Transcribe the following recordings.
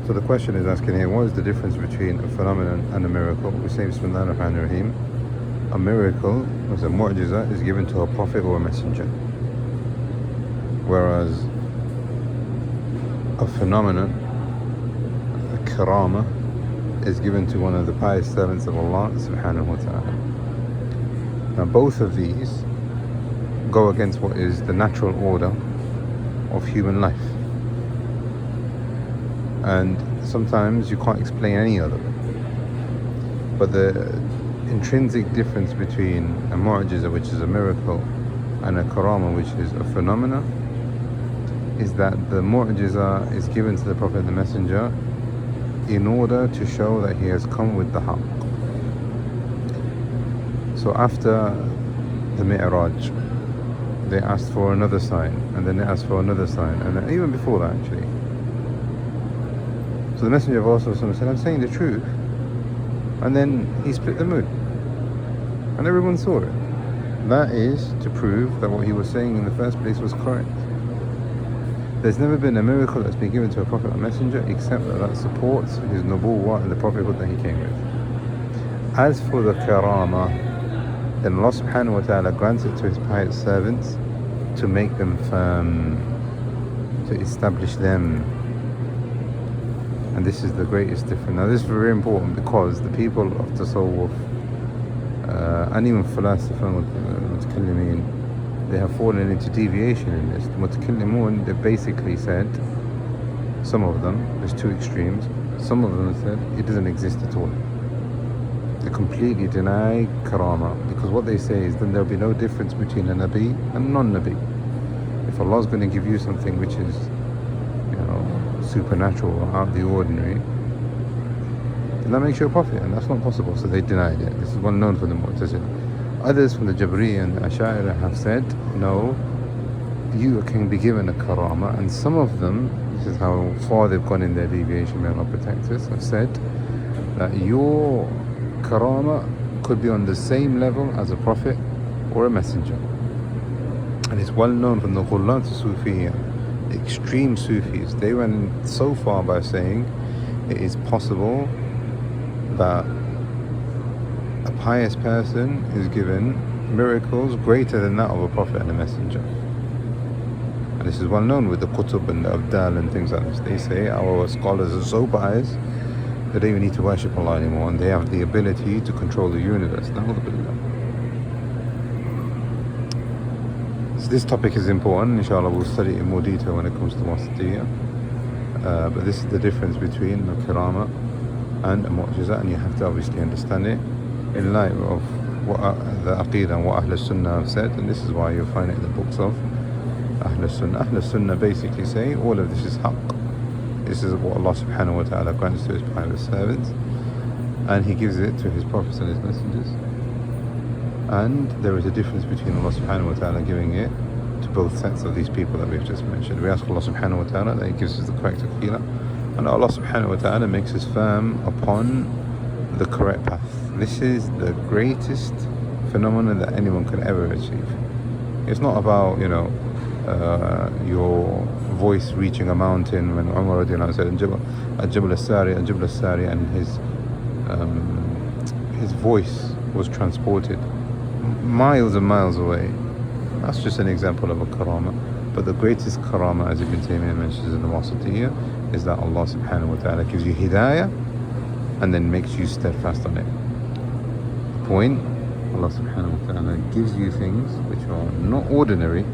So the question is asking here, what is the difference between a phenomenon and a miracle? We say Bismillah ar-Rahman ar-Rahim. A miracle, as a mu'jiza, is given to a prophet or a messenger. Whereas a phenomenon, a karama, is given to one of the pious servants of Allah subhanahu wa ta'ala. Now both of these go against what is the natural order of human life. And sometimes you can't explain any of them. But the intrinsic difference between a mu'jiza, which is a miracle, and a karama, which is a phenomena, is that the mu'jiza is given to the Prophet and the Messenger in order to show that he has come with the haqq. So after the Mi'raj, they asked for another sign, and then they asked for another sign, and then, even before that actually. So the Messenger of Allah said, I'm saying the truth. And then he split the moon. And everyone saw it. That is to prove that what he was saying in the first place was correct. There's never been a miracle that's been given to a Prophet or Messenger except that supports his nubuwwah and the prophethood that he came with. As for the karama, then Allah subhanahu wa ta'ala grants it to his pious servants to make them firm, to establish them. And this is the greatest difference. Now this is very important because the people of Tasawwuf and even Falasifa and Mutakallimin, they have fallen into deviation in this. The Mutakallimun, they basically said, some of them, there's two extremes, some of them said it doesn't exist at all. They completely deny karama, because what they say is then there'll be no difference between a Nabi and non-Nabi. If Allah is going to give you something which is, supernatural or out of the ordinary, then that makes you a prophet, and that's not possible. So they denied it. This is well known for the Mu'tazila. Others from the Jabriyya and the Ash'ari have said, no, you can be given a karama, and some of them, this is how far they've gone in their deviation, may Allah protect us, have said that your karama could be on the same level as a prophet or a messenger. And it's well known from the Ghullat Sufiyya, the extreme Sufis. They went so far by saying it is possible that a pious person is given miracles greater than that of a prophet and a messenger. And this is well known with the Qutb and the Abdal and things like this. They say our scholars are so pious that they don't even need to worship Allah anymore, and they have the ability to control the universe. So this topic is important. Inshallah we'll study it in more detail when it comes to Wasatiyya. But this is the difference between a karama and a mu'jiza, and you have to obviously understand it in light of what the Aqeedah and what Ahl Sunnah have said, and this is why you'll find it in the books of Ahl Sunnah. Ahl Sunnah basically say all of this is haqq. This is what Allah subhanahu wa ta'ala grants to his pious servants, and he gives it to his prophets and his messengers. And there is a difference between Allah subhanahu wa ta'ala giving it to both sets of these people that we've just mentioned. We ask Allah subhanahu wa ta'ala that he gives us the correct aqeedah, and Allah subhanahu wa ta'ala makes us firm upon the correct path. This is the greatest phenomenon that anyone can ever achieve. It's not about, your voice reaching a mountain. When Umar radiallahu anhu said, Al-Jabal al-Sari, Al-Jabal al-Sari, and his voice was transported miles and miles away. That's just an example of a karama. But the greatest karama, as Ibn Taymiyyah mentions in the Wasatiyya, is that Allah subhanahu wa ta'ala gives you hidayah and then makes you steadfast on it. The point, Allah subhanahu wa ta'ala gives you things which are not ordinary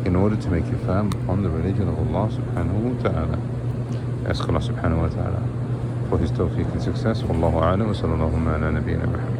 in order to make you firm on the religion of Allah subhanahu wa ta'ala. Ask Allah subhanahu wa ta'ala for his tawfiq and success. Wallahu a'lam wa sallallahu ala nabiyyina Muhammad.